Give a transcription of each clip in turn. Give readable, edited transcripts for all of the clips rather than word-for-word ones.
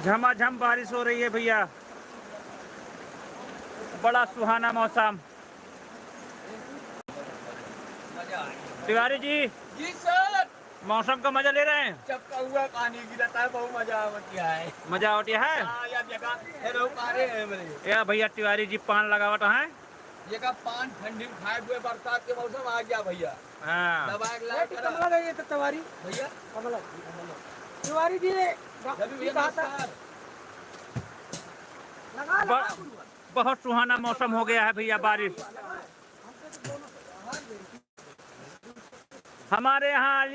झमाझम बारिश हो रही है भैया, बड़ा सुहाना मौसम। तिवारी जी जी सर, मौसम का मजा ले रहे हैं। चपका हुआ पानी गिरता है, बहुत मजा आवती है। मजा आवती है। या जगह हेरो पारे है मेरे। या भैया तिवारी जी पान लगावट है। ये का पान ठंडी खाए हुए बरसात के मौसम आ गया भैया। हाँ दबाए ला करा कमला गई तो तिवारी भैया। कमला तिवारी जी ने जब भी नमस्कार। लगा लगा बहुत सुहाना मौसम हो गया है भैया। बारिश हमारे यहाँ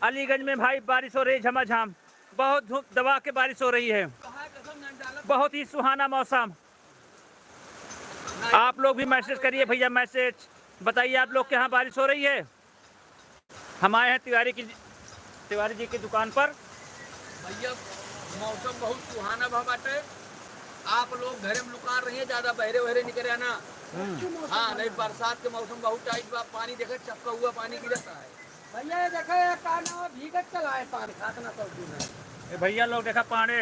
अलीगंज में भाई बारिश हो रही है झमाझम। बहुत धूप दबा के बारिश हो रही है। बहुत ही सुहाना मौसम। आप लोग भी मैसेज करिए भैया, मैसेज बताइए आप लोग के यहाँ बारिश हो रही है। हम आए हैं तिवारी जी की दुकान पर। भैया मौसम बहुत सुहाना भा बाटे। आप लोग घरे में लुका रही है, ज्यादा बहरे बहरे निकले ना। हाँ नहीं, बरसात के मौसम बहुत टाइट बा। पानी देखे चपका हुआ पानी गिरता है भैया। ये देखो ये काना भीगत चला है पानी खातना तो ये भैया लोग देखा पानी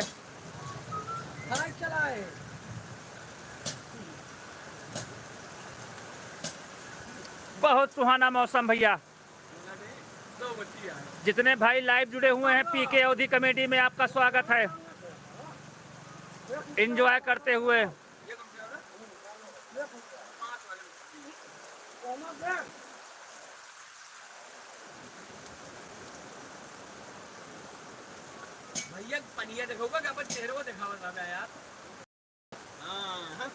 खाई चला है। बहुत सुहाना मौसम भैया। दो बच्ची है। जितने भाई लाइव जुड़े हुए हैं पीके अवधी कमेटी में आपका स्वागत है। एंजॉय करते हुए। भैया पनिया देखोगा क्या? अपन चेहरे को दिखावा था यार। हाँ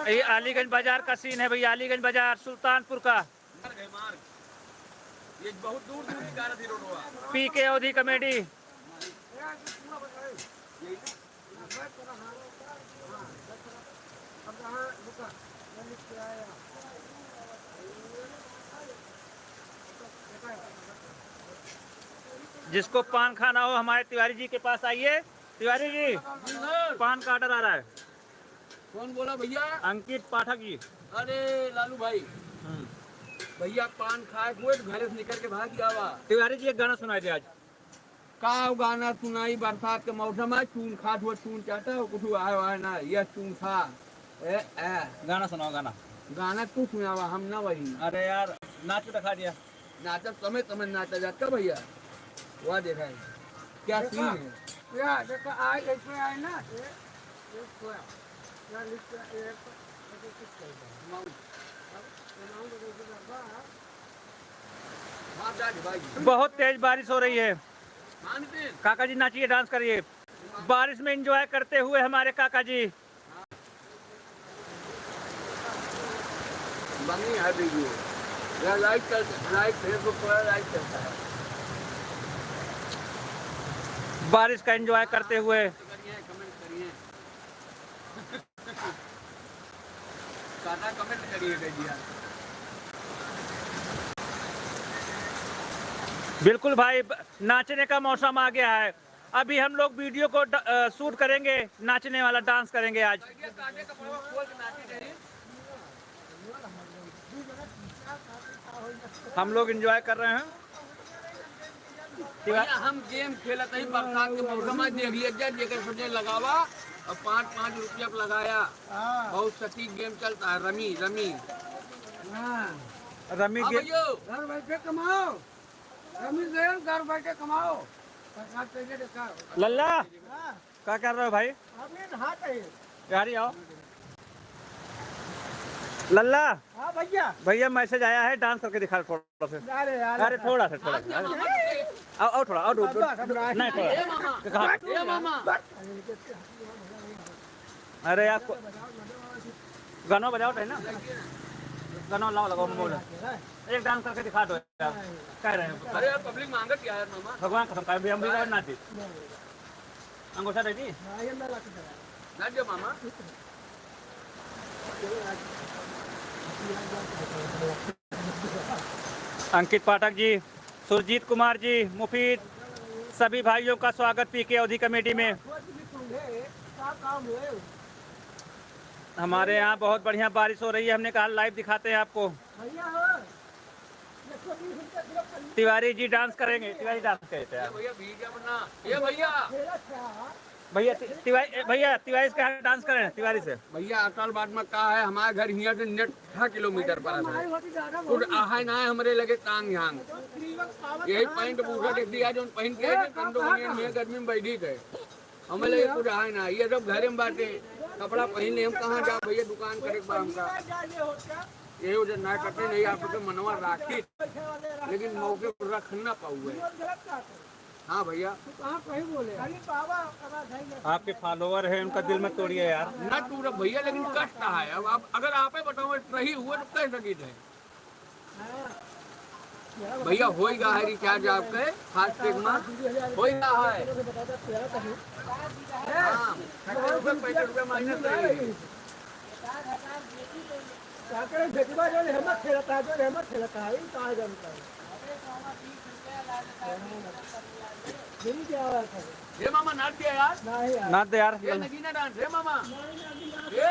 ये अलीगंज बाजार का सीन है भैया। अलीगंज बाजार सुल्तानपुर का। मार्ग ये बहुत दूर दूर की कार थी रोड हुआ। पीके अवधी कमेटी। जिसको पान खाना हो हमारे तिवारी जी के पास आइए। तिवारी जी पान का ऑर्डर आ रहा है। कौन बोला भैया? अंकित पाठक जी। अरे लालू भाई, भैया पान खाए हुए तो घर से निकल के भाग गया वा। तिवारी जी एक गाना सुनाई दे आज। का गाना सुनाई? बरसात के मौसम है, चून खाट हुआ चून चाहता है, कुछ आया हुआ है ना। यह चून खा गाना सुनाओ गाना। गाना तू सुनावा, हम ना वही। अरे यार नाच दिखा दिया। नाचा समय समय नाचा जाता भैया। वह देखा है क्या सीन है। या देखो आए इसमें आए ना या लिख बहुत तेज बारिश हो रही है। मानते काका जी नाचिए, डांस करिए। बारिश में एंजॉय करते हुए हमारे काका जी। बंगी है वीडियो। लाइक फेसबुक पर लाइक चलता है। बारिश का एंजॉय करते हुए। कमेंट करिए। कमेंट करिए भैया। बिल्कुल भाई, नाचने का मौसम आ गया है। अभी हम लोग वीडियो को शूट करेंगे, नाचने वाला डांस करेंगे आज। हम लोग एंजॉय कर रहे हैं। हम गेम खेलत ही बरसात के मौसम में। देख लिया जेकर समझे लगावा और 5-5 रुपया लगाया। बहुत सटीक गेम चलता है। रमी रमी घर बैठे कमाओ। रमी देव घर बैठे कमाओ। लल्ला क्या कर रहे हो भाई? अभी हाथ है यार आओ। लल्ला हाँ भैया। भैया मैसेज आया है, डांस करके दिखा थोड़ा सा। अरे थोड़ा सा आओ थोड़ा और नहीं थोड़ा। अरे आपको गाना बजाओ है ना। गाना लाओ लगाओ मोबाइल। एक डांस करके दिखा दो यार। कह रहे हैं अरे यार पब्लिक मांगत क्या है मामा। भगवान कसम का भी हम भी ना दी अंगूठा दे दी ना जो मामा। अंकित पाठक जी, सुरजीत कुमार जी, मुफीद, सभी भाइयों का स्वागत पीके अवधी कमेटी में। हमारे यहाँ बहुत बढ़िया बारिश हो रही है। हमने कहा लाइव दिखाते हैं आपको। तिवारी जी डांस करेंगे, तिवारी डांस करते हैं भैया बीज अपना ये भैया भैया तिवारी के यहाँ डांस करें तिवारी से। भैया अटल बाद में कहा है हमारे घर यहाँ से नेट 6 किलोमीटर पर है कुछ आहे ना है हमारे लगे तांग झांग यही पैंट बूढ़ा देख दिया जो पहन के ठंडो में गर्मी में बैठी थे हमें लगे कुछ आहे ना ये सब घरे में बाटे कपड़ा पहन ले हम कहाँ जा भैया दुकान करे हमका यही वजह ना करते नहीं आपके मनवा राखी लेकिन मौके पर रख ना पाऊँ। हाँ भैया आपके फॉलोवर है उनका दिल मत तोड़िए यार। न टूट भैया लेकिन कष्ट है अब आप अगर आप बताओ सही हुए तो कह सकी थे भैया होएगा है रिचार्ज आपके फास्टैग में होएगा है हाँ 65 रुपये महीने से हे मामा नाच दिया यार नाच दे यार। ये नगीना डांस हे मामा ए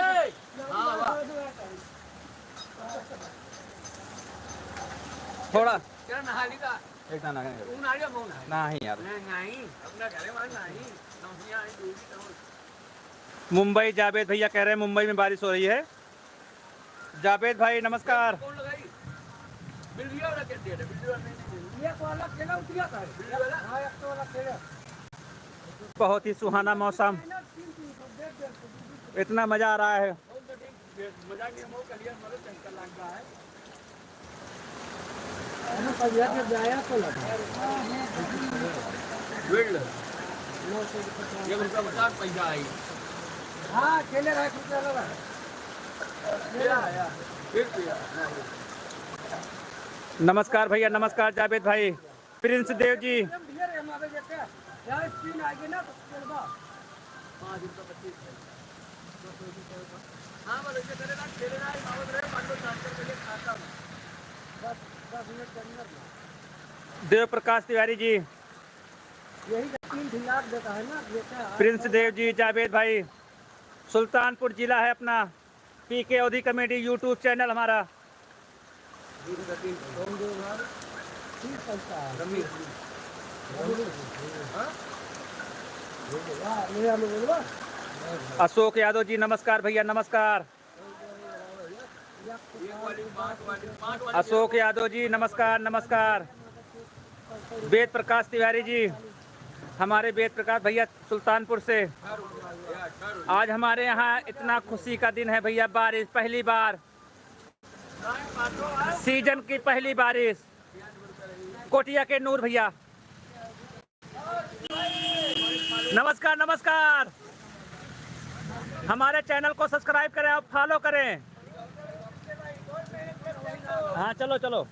हाँ वाह थोड़ा क्या नहाली का एक ना तू नारिया कौन है नहीं यार। नहीं अपना घरे वाला नहीं नौसिया है दूसरी तो मुंबई जावेद भैया कह रहे हैं मुंबई में बारिश हो रही है। जावेद भाई नमस्कार। कौन लगाई बिल्डिया वाला क्या दिया बिल्डिया वाला नहीं ये वाला खेला उतरिया था बिल्डिया वाला हाँ एक तो वाला खेला बहुत ही सुहाना मौसम, इतना मजा आ रहा है। मजा नहीं हम कलिया मरो चंकर लग रहा है पजिया के जाया तो लगा बिल्ड ये उनका बता पैसा आई हाँ खेले रहा कुछ लगा या फिर नमस्कार भैया नमस्कार जावेद भाई। प्रिंस देव जी यार स्क्रीन आ गई ना तो चलवा 5 रुपये 25 हाँ बोलो ये खेले ना मावत रहे मान लो ट्रांसफर के लिए खाता हूँ 10 मिनट करना देव प्रकाश तिवारी जी, यही 3 लाख देता है ना देता है प्रिंस देव जी, जावेद भाई। सुल्तानपुर जिला है अपना। पीके ओधी कमेटी यूट्यूब चैनल हमारा। अशोक यादव जी नमस्कार भैया नमस्कार। अशोक यादव जी नमस्कार नमस्कार। वेद प्रकाश तिवारी जी, हमारे वेद प्रकाश भैया सुल्तानपुर से। आज हमारे यहाँ इतना खुशी का दिन है भैया, बारिश पहली बार, सीजन की पहली बारिश। कोटिया के नूर भैया नमस्कार नमस्कार। हमारे चैनल को सब्सक्राइब करें और फॉलो करें। हाँ चलो चलो।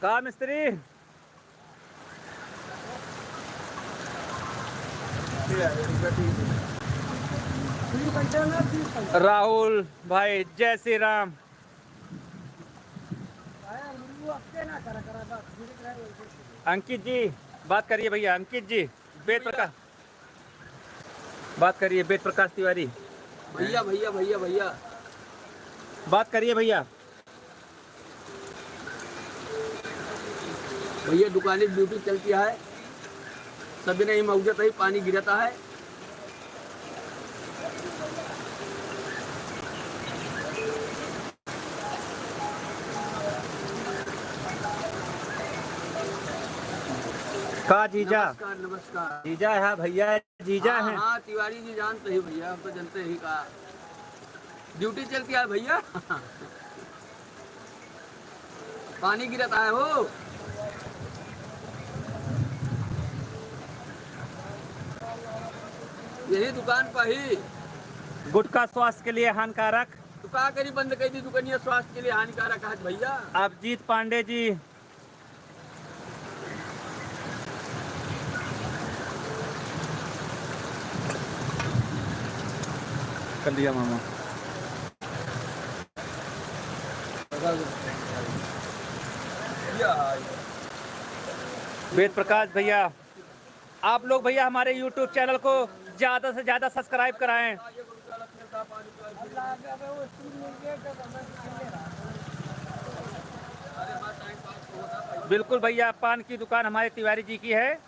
कहा मिस्त्री राहुल भाई, जय श्री राम। अंकित जी बात करिए भैया, अंकित जी। वेद प्रकाश बात करिए, वेद प्रकाश तिवारी भैया भैया भैया भैया बात करिए भैया। भैया दुकानें ड्यूटी चलती है, सभी नहीं मौजूद है, पानी गिरता है। का जीजा नमस्कार नमस्कार। जीजा है भैया, जीजा हाँ, है। हाँ तिवारी जी जानते ही भैया, हम तो जानते ही का ड्यूटी चलती है भैया। पानी गिरता है वो। यही दुकान पर ही गुटखा स्वास्थ्य के लिए हानिकारक। तो का करी बंद कर दी दुकानिया, स्वास्थ्य के लिए हानिकारक है भैया। अभिजीत पांडे जी कर लिया मामा। वेद प्रकाश भैया, आप लोग भैया हमारे YouTube चैनल को ज़्यादा से ज़्यादा सब्सक्राइब कराएं। बिल्कुल भैया, पान की दुकान हमारे तिवारी जी की है।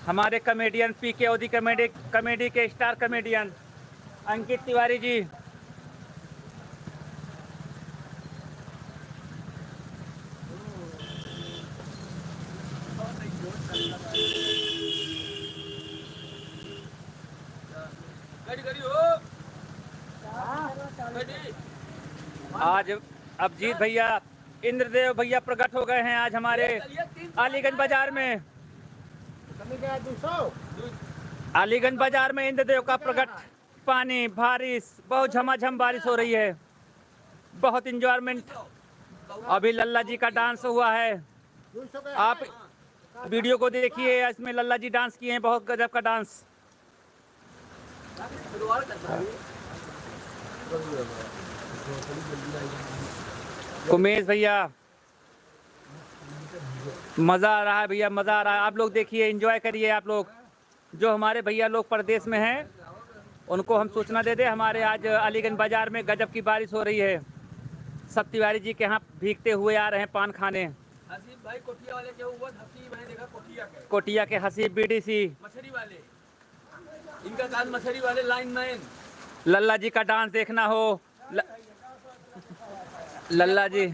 हमारे कॉमेडियन पीके ओदी कॉमेडी के स्टार कॉमेडियन अंकित तिवारी जी। आज अभिजीत भैया, इंद्रदेव भैया प्रकट हो गए हैं आज हमारे अलीगंज बाजार में। अलीगंज बाजार में इंद्रदेव का प्रकट, पानी, बारिश, बहुत झमाझम बारिश हो रही है, बहुत इंजॉयमेंट। अभी लल्ला जी का डांस हुआ है, आप वीडियो को देखिए, इसमें लल्ला जी डांस किए हैं, बहुत गजब का डांस। उमेश भैया, मज़ा आ रहा है भैया, मज़ा आ रहा है। आप लोग देखिए, एंजॉय करिए। आप लोग जो हमारे भैया लोग परदेश में हैं, उनको हम सूचना दे दें, हमारे आज अलीगंज बाजार में गजब की बारिश हो रही है। सब तिवारी जी के यहाँ भीगते हुए आ रहे हैं पान खाने। हसीब भाई कोठिया वाले के ऊपर, हसीब मैंने देखा कोटिया के हसीब बीडीसी, मछली वाले, इनका काम मछली वाले लाइनमैन। लल्ला जी का डांस देखना हो, लल्ला जी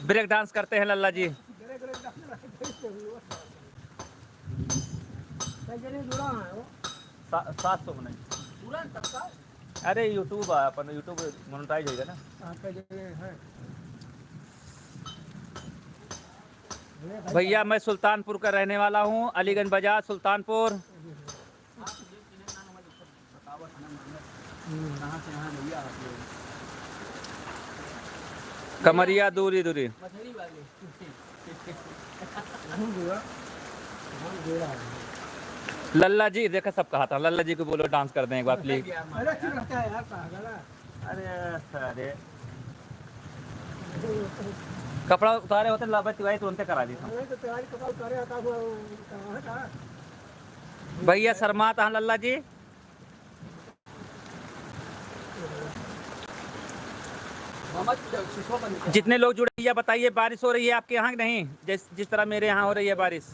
ब्रेक डांस करते हैं लल्ला जी। 700 में नहीं, अरे यूट्यूब अपन यूट्यूब मोनेटाइज होगा ना। भैया मैं सुल्तानपुर का रहने वाला हूँ, अलीगंज बाजार सुल्तानपुर। कमरिया दूरी दूरी। लल्ला जी देखा, सब कहा था, लल्ला जी को बोलो डांस कर दें एक बार प्लीज। अरे कपड़ा उतारे होते लाभ तिवारी तुरंत करा दी। भैया शर्मात हाँ लल्ला जी। जितने लोग जुड़े भैया बताइए, बारिश हो रही है आपके यहाँ नहीं? जिस तरह मेरे यहाँ हो रही है बारिश।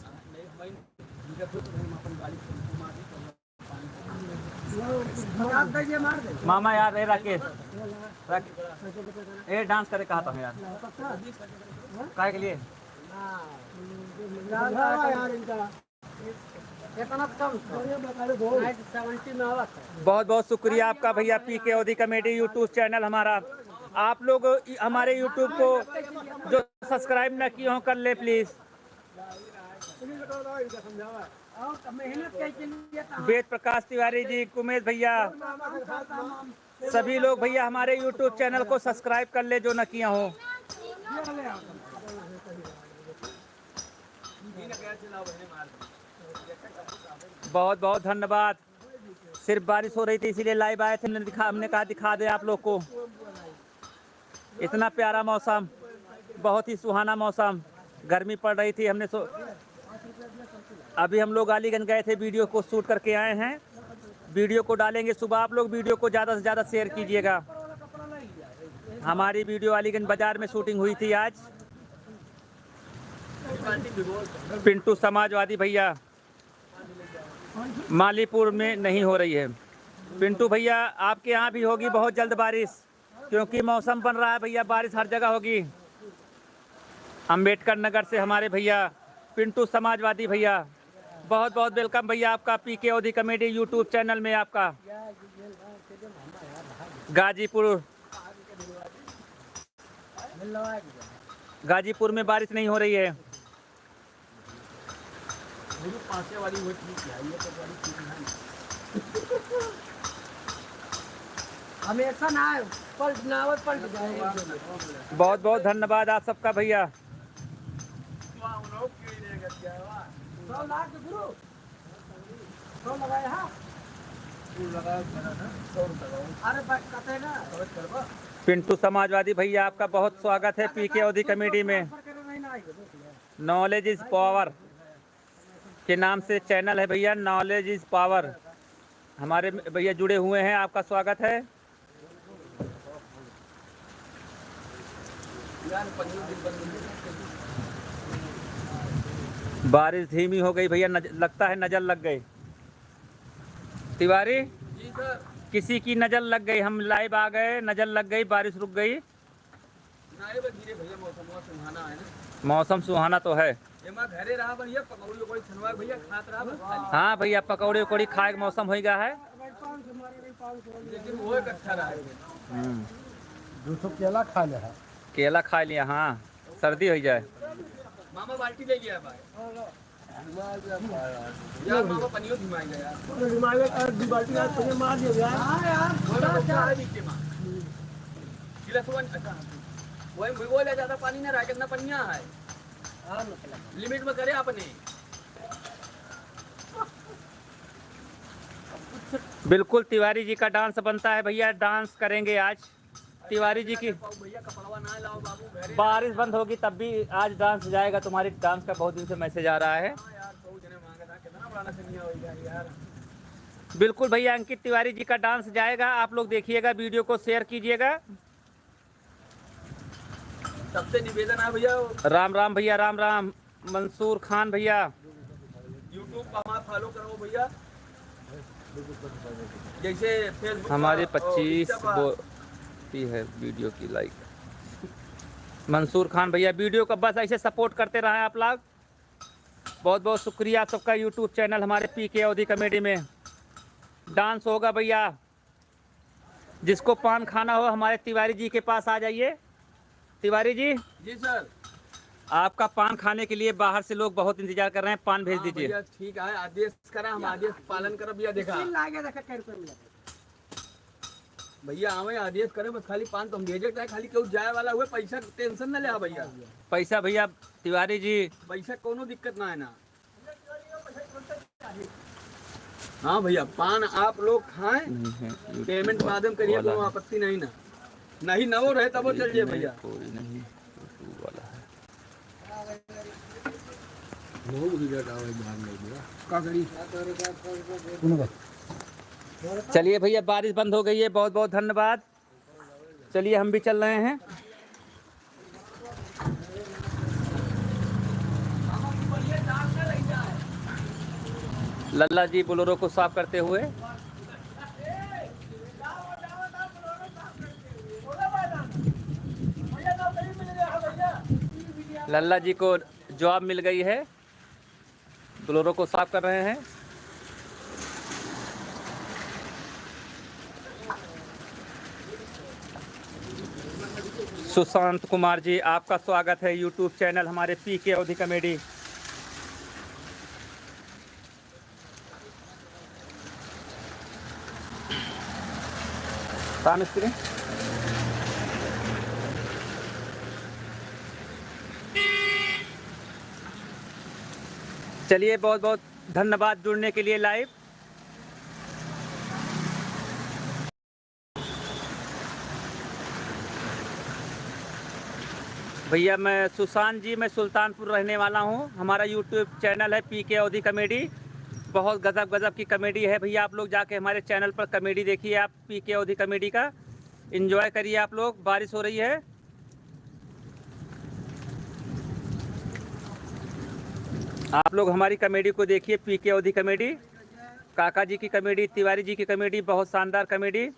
मामा यार, ए राकेश, ए डांस करे कहा था यार, काहे के लिए? बहुत बहुत शुक्रिया आपका भैया, पीके ओदी कॉमेडी यूट्यूब चैनल हमारा। आप लोग हमारे यूट्यूब को जो सब्सक्राइब न किए हो कर ले प्लीज। वेद प्रकाश तिवारी जी, कुमेश भैया, सभी लोग भैया हमारे यूट्यूब चैनल को सब्सक्राइब कर ले जो न किया हो। बहुत बहुत धन्यवाद। सिर्फ बारिश हो रही थी इसीलिए लाइव आए थे, हमने कहा दिखा दे आप लोग को। इतना प्यारा मौसम, बहुत ही सुहाना मौसम, गर्मी पड़ रही थी। अभी हम लोग अलीगंज गए थे, वीडियो को शूट करके आए हैं, वीडियो को डालेंगे सुबह। आप लोग वीडियो को ज़्यादा से ज़्यादा शेयर कीजिएगा। हमारी वीडियो अलीगंज बाजार में शूटिंग हुई थी आज। पिंटू समाजवादी भैया, मालीपुर में नहीं हो रही है। पिंटू भैया आपके यहाँ भी होगी बहुत जल्द बारिश, क्योंकि मौसम बन रहा है भैया, बारिश हर जगह होगी। अंबेडकर नगर से हमारे भैया पिंटू समाजवादी भैया, बहुत बहुत वेलकम भैया आपका पीके ओदी कॉमेडी यूट्यूब चैनल में आपका। गाजीपुर में बारिश नहीं हो रही है। हमेशा ना पलट जाएगा। बहुत बहुत धन्यवाद आप सबका भैया। पिंटू समाजवादी भैया आपका बहुत स्वागत है पीके ओदी कॉमेडी में। नॉलेज इज पावर के नाम से चैनल है भैया, नॉलेज इज पावर। हमारे भैया जुड़े हुए हैं, आपका स्वागत है। बारिश धीमी हो गई भैया, लगता है नजर लग गई। तिवारी जी सर। किसी की नजर लग गई, हम लाइव आ गए, नजर लग गई, बारिश रुक गई। नारे धीरे भैया मौसम बहुत सुहाना है ना। मौसम सुहाना तो है। एमा घरे रहा भैया पकौड़ी कोई छनवा भैया खात रहा बस खाली। हाँ भैया, पकौड़े उकौड़ी खाए के मौसम हो गया है। लेकिन वो एक अच्छा रहा है। 200 केला खा ले है। केला खा लिया, हाँ सर्दी हो जाए। मामा बाल्टी ले गया भाई। यार मामा पनियो घुमाएगा यार। बाल्टी आज तुझे मार दिया यार। हाँ यार। थोड़ा क्या है बीच में? गिलास वन अच्छा। वो ले ज्यादा पानी ना रहा, कितना पनिया है। लिमिट में करे आपने। बिल्कुल तिवारी जी का डांस बनता है भैया, डांस करेंगे आज तिवारी जी की। भैया कपड़वा ना लाओ बाबू घरे। बारिश बंद होगी तब भी आज डांस जाएगा। तुम्हारी डांस का बहुत दिन से मैसेज आ रहा है। हाँ यार बहुत जने मांगा था, कितना बड़ा सनिया होगा यार। बिल्कुल भैया, अंकित तिवारी जी का डांस जाएगा, आप लोग देखिएगा, वीडियो को शेयर कीजिएगा। सबसे निवेदन है भैया, राम राम भैया, राम राम। मंसूर खान भैया, यूट्यूब पर हमारा फॉलो करो भैया। जैसे फेसबुक हमारे पर और 25 इंस्टा पर। की है वीडियो की लाइक। मंसूर खान भैया, वीडियो का बस ऐसे सपोर्ट करते रहें आप लोग। बहुत बहुत शुक्रिया सबका। यूट्यूब चैनल हमारे पीके अवधी कॉमेडी में डांस होगा भैया। जिसको पान खाना हो हमारे तिवारी जी के पास आ जाइए। तिवारी जी जी सर। आपका पान खाने के लिए बाहर से लोग बहुत इंतजार कर रहे हैं, पान भेज हाँ दीजिए। भैया ठीक है, आदेश करा, हम आदेश पालन करब भैया। देखा भैया हमें आदेश करें, बस खाली पान तो हम भेजे चाहे खाली क्यों जाए वाला हुए, पैसा टेंशन न ले भैया। पैसा भैया तिवारी जी, पैसा कोनो दिक्कत ना है ना। हाँ भैया पान आप लोग खाएं, नहीं है पेमेंट माध्यम करिए, वाला कोनो है। आपत्ति नहीं ना। नहीं न वो रहे तब वो चल जाए भैया। कोई नहीं यूट्यूब वाला है। चलिए भैया, बारिश बंद हो गई है, बहुत बहुत धन्यवाद। चलिए हम भी चल रहे हैं। लल्ला जी बोलेरो को साफ करते हुए। लल्ला जी को जॉब मिल गई है, बोलेरो को साफ कर रहे हैं। सुशांत कुमार जी, आपका स्वागत है यूट्यूब चैनल हमारे पीके अवधी कॉमेडी। मिस्त्री चलिए, बहुत बहुत धन्यवाद जुड़ने के लिए लाइव। भैया मैं सुशांत जी, मैं सुल्तानपुर रहने वाला हूँ। हमारा यूट्यूब चैनल है पीके अवधी कॉमेडी। बहुत गजब गजब की कॉमेडी है भैया, आप लोग जाके हमारे चैनल पर कॉमेडी देखिए। आप पीके अवधी कॉमेडी का एंजॉय करिए आप लोग। बारिश हो रही है, आप लोग हमारी कॉमेडी को देखिए, पीके अवधी कॉमेडी। काका जी की कॉमेडी, तिवारी जी की कॉमेडी, बहुत शानदार कॉमेडी।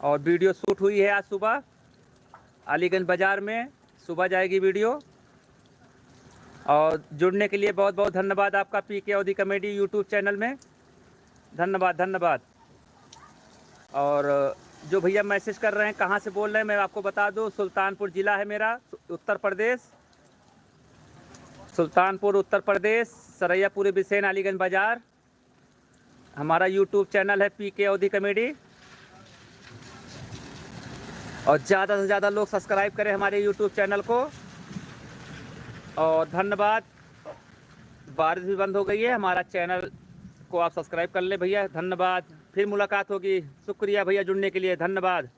और वीडियो शूट हुई है आज सुबह अलीगंज बाज़ार में, सुबह जाएगी वीडियो। और जुड़ने के लिए बहुत बहुत धन्यवाद आपका पीके अवधी कॉमेडी यूट्यूब चैनल में। धन्यवाद धन्यवाद। और जो भैया मैसेज कर रहे हैं कहाँ से बोल रहे हैं मैं आपको बता दूं, सुल्तानपुर ज़िला है मेरा, उत्तर प्रदेश। सुल्तानपुर उत्तर प्रदेश, सरैयापुरी बिसेन अलीगंज बाज़ार। हमारा यूट्यूब चैनल है पीके अवधी कॉमेडी। और ज़्यादा से ज़्यादा लोग सब्सक्राइब करें हमारे यूट्यूब चैनल को। और धन्यवाद। बारिश भी बंद हो गई है, हमारा चैनल को आप सब्सक्राइब कर ले भैया। धन्यवाद, फिर मुलाकात होगी। शुक्रिया भैया जुड़ने के लिए, धन्यवाद।